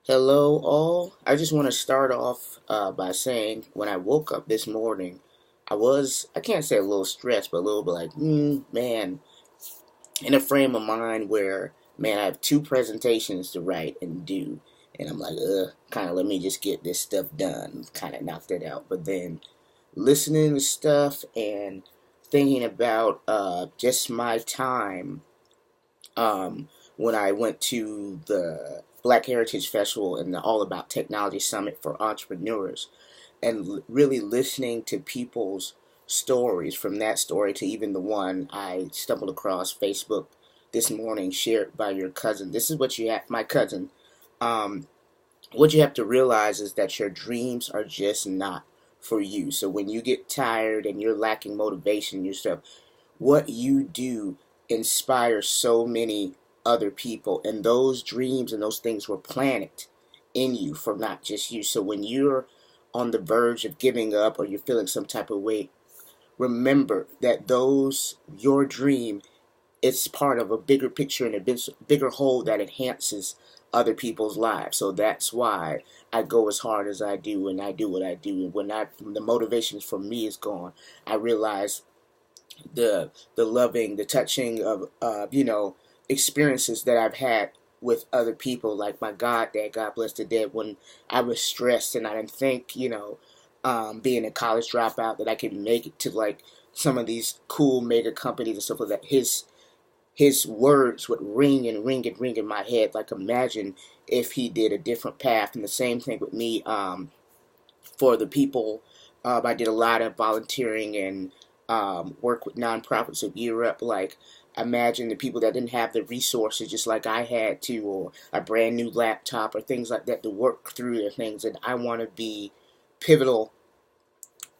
Hello, all. I just want to start off by saying when I woke up this morning, I can't say a little stressed, but a little bit like, man, in a frame of mind where, man, I have two presentations to write and do. And I'm like, kind of let me just get this stuff done, kind of knock that out. But then listening to stuff and thinking about just my time when I went to the Black Heritage Festival and the All About Technology Summit for entrepreneurs, and really listening to people's stories, from that story to even the one I stumbled across Facebook this morning, shared by your cousin. This is what you have, my cousin. Um, what you have to realize is that your dreams are just not for you. So when you get tired and you're lacking motivation in yourself, what you do inspires so many other people, and those dreams and those things were planted in you for not just you. So when you're on the verge of giving up or you're feeling some type of way, remember that those your dream, it's part of a bigger picture and a bigger whole that enhances other people's lives. So that's why I go as hard as I do and I do what I do. And when the motivation for me is gone, I realize the loving, the touching of experiences that I've had with other people, like my goddad, God bless the dead, when I was stressed and I didn't think, being a college dropout, that I could make it to like some of these cool mega companies and stuff like that. His words would ring and ring and ring in my head. Like, imagine if he did a different path. And the same thing with me, for the people. I did a lot of volunteering and work with nonprofits of Europe. Like, imagine the people that didn't have the resources just like I had to, or a brand new laptop or things like that to work through their things. And I want to be pivotal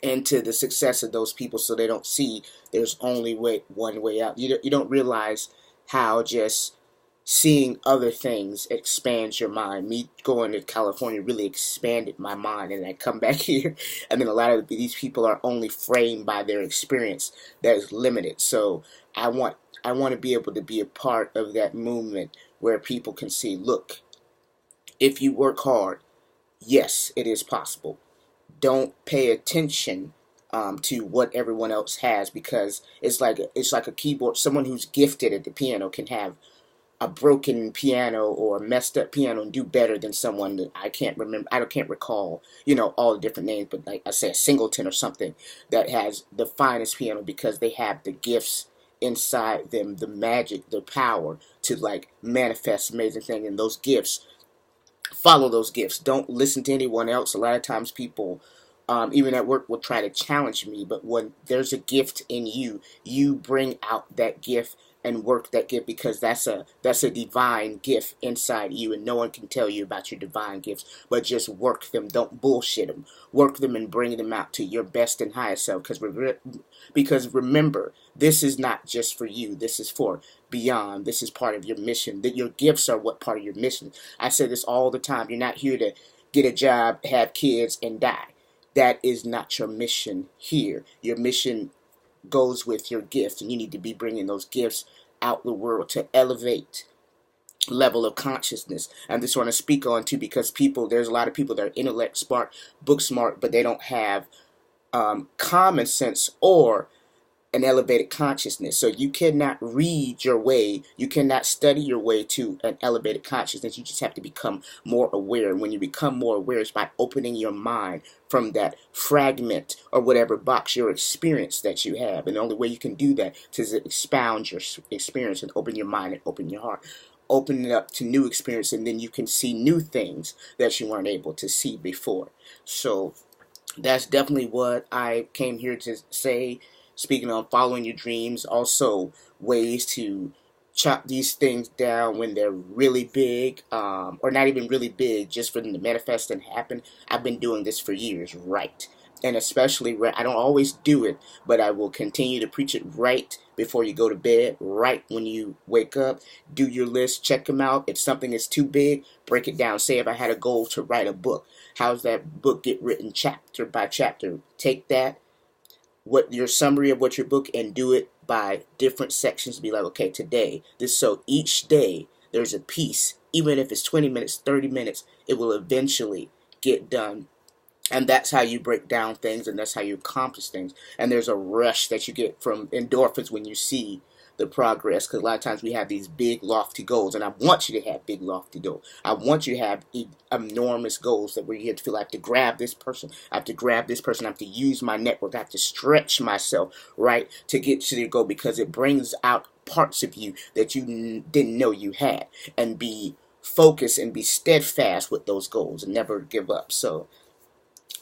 into the success of those people, so they don't see there's only one way out. You don't realize how just seeing other things expands your mind. Me going to California really expanded my mind, and I come back here, and then a lot of these people are only framed by their experience that is limited. So I want I want to be able to be a part of that movement where people can see, look, if you work hard, yes, it is possible. Don't pay attention to what everyone else has, because it's like a keyboard. Someone who's gifted at the piano can have a broken piano or a messed up piano and do better than someone that I can't remember. I can't recall, all the different names, but like I say, a Singleton or something that has the finest piano because they have the gifts inside them, the magic, the power to like manifest amazing things, and those gifts, follow those gifts. Don't listen to anyone else. A lot of times people, even at work, will try to challenge me. But when there's a gift in you, you bring out that gift and work that gift, because that's a divine gift inside you, and no one can tell you about your divine gifts. But just work them. Don't bullshit them. Work them and bring them out to your best and highest self. Because remember, this is not just for you. This is for beyond. This is part of your mission. That your gifts are what part of your mission. I say this all the time. You're not here to get a job, have kids, and die. That is not your mission here. Your mission goes with your gifts, and you need to be bringing those gifts out the world to elevate level of consciousness. And this I want to speak on too, because there's a lot of people that are intellect smart, book smart, but they don't have common sense or an elevated consciousness. So you cannot read your way, you cannot study your way to an elevated consciousness. You just have to become more aware. And when you become more aware, it's by opening your mind from that fragment or whatever box your experience that you have. And the only way you can do that is to expound your experience and open your mind and open your heart. Open it up to new experience, and then you can see new things that you weren't able to see before. So that's definitely what I came here to say. Speaking on following your dreams, also ways to chop these things down when they're really big, or not even really big, just for them to manifest and happen. I've been doing this for years, right? And especially, I don't always do it, but I will continue to preach it right before you go to bed, right when you wake up. Do your list, check them out. If something is too big, break it down. Say if I had a goal to write a book, how's that book get written chapter by chapter? Take that, what your summary of what your book, and do it by different sections. Be like, okay, today this, so each day there's a peace. Even if it's 20 minutes, 30 minutes, it will eventually get done. And that's how you break down things, and that's how you accomplish things. And there's a rush that you get from endorphins when you see the progress, because a lot of times we have these big lofty goals, and I want you to have big lofty goals. I want you to have enormous goals that where you have to feel I have to grab this person, I have to grab this person, I have to use my network, I have to stretch myself, right, to get to the goal, because it brings out parts of you that you didn't know you had. And be focused and be steadfast with those goals and never give up. So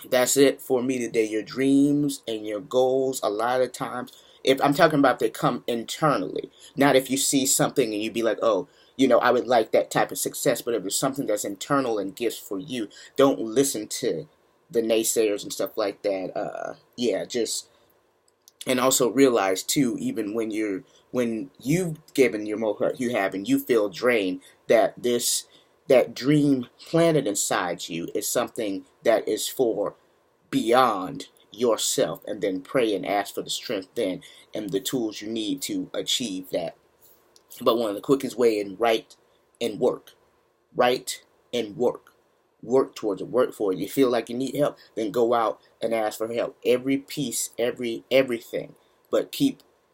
that's it for me today. Your dreams and your goals, a lot of times, if I'm talking about, they come internally. Not if you see something and you be like, oh, I would like that type of success. But if it's something that's internal and gifts for you, don't listen to the naysayers and stuff like that. Yeah, just, and also realize too, even when you've given your most heart you have and you feel drained, that dream planted inside you is something that is for beyond yourself. And then pray and ask for the strength then and the tools you need to achieve that. But one of the quickest way in write and work. Write and work. Work towards it. Work for it. You feel like you need help, then go out and ask for help. Every piece, everything. But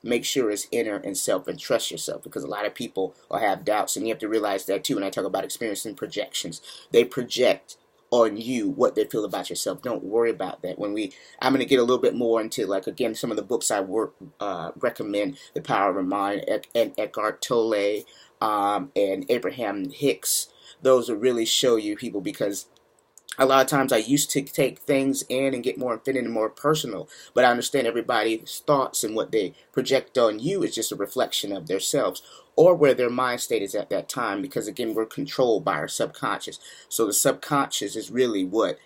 make sure it's inner and self, and trust yourself, because a lot of people will have doubts, and you have to realize that too. When I talk about experiencing projections, they project on you what they feel about yourself. Don't worry about that. I'm going to get a little bit more into, like, again, some of the books I recommend: The Power of the Mind, and Eckhart Tolle, and Abraham Hicks. Those will really show you people, because a lot of times I used to take things in and get more infinite and more personal, but I understand everybody's thoughts and what they project on you is just a reflection of themselves or where their mind state is at that time, because again, we're controlled by our subconscious. So the subconscious is really what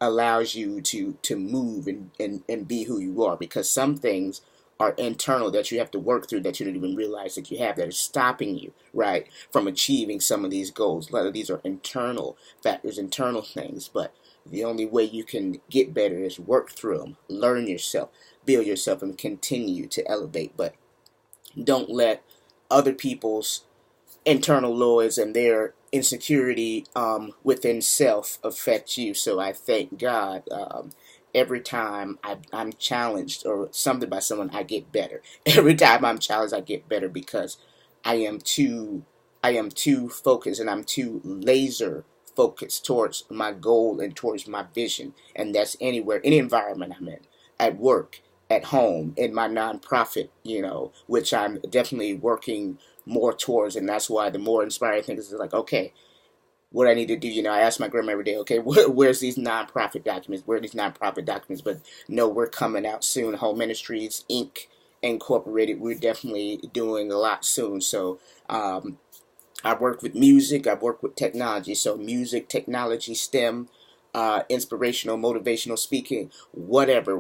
allows you to move and be who you are, because some things are internal that you have to work through that you don't even realize that you have, that is stopping you, right, from achieving some of these goals. A lot of these are internal factors, internal things, but the only way you can get better is work through them, learn yourself, build yourself, and continue to elevate. But don't let other people's internal noise and their insecurity within self affect you. So I thank God every time I'm challenged or something by someone, I get better. Every time I'm challenged, I get better, because I am too focused, and I'm too laser focused towards my goal and towards my vision. And that's anywhere, any environment I'm in, at work, at home, in my nonprofit, which I'm definitely working more towards. And that's why the more inspiring thing is like, okay, what I need to do, I ask my grandma every day, okay, where's these nonprofit documents? Where are these nonprofit documents? But no, we're coming out soon. Home Ministries Inc. Incorporated. We're definitely doing a lot soon. So I work with music. I work with technology. So music, technology, STEM, inspirational, motivational speaking, wherever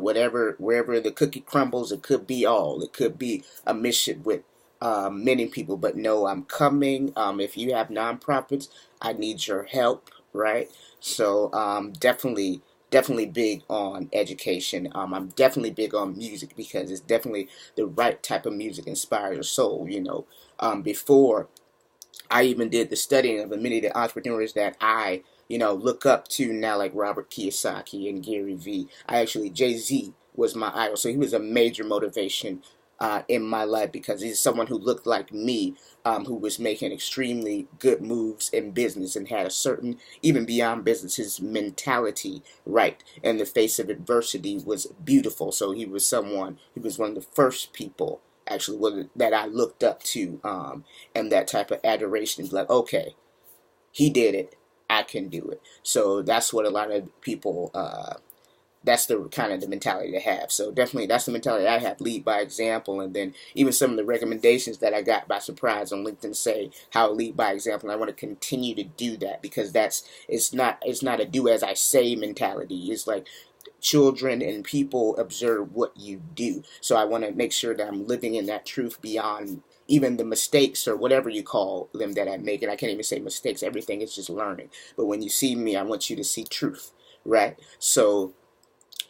the cookie crumbles, it could be all. It could be a mission with many people. But no, I'm coming. If you have nonprofits, I need your help, right? So definitely big on education. I'm definitely big on music, because it's definitely the right type of music inspires your soul. Before I even did the studying of many of the entrepreneurs that I, look up to now, like Robert Kiyosaki and Gary Vee. Jay-Z was my idol. So he was a major motivation in my life, because he's someone who looked like me, who was making extremely good moves in business and had a certain, even beyond business, his mentality right in the face of adversity was beautiful. So he was one of the first people actually that I looked up to, and that type of adoration is like, okay, he did it, I can do it. So that's what a lot of people, that's the kind of the mentality to have. So definitely that's the mentality I have, lead by example. And then even some of the recommendations that I got by surprise on LinkedIn say how to lead by example. And I want to continue to do that, because it's not a do as I say mentality. It's like children and people observe what you do. So I want to make sure that I'm living in that truth beyond even the mistakes or whatever you call them that I make. And I can't even say mistakes. Everything is just learning. But when you see me, I want you to see truth, right? So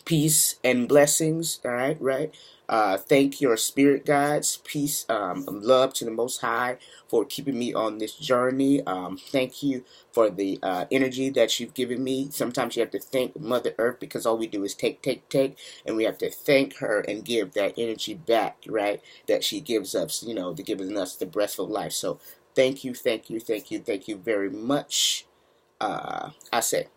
peace and blessings. All right, right. Thank your spirit guides, peace, love to the Most High for keeping me on this journey. Thank you for the energy that you've given me. Sometimes you have to thank Mother Earth because all we do is take, take, take, and we have to thank her and give that energy back, right? That she gives us, to giving us the breath of life. So thank you, thank you, thank you, thank you very much. I say.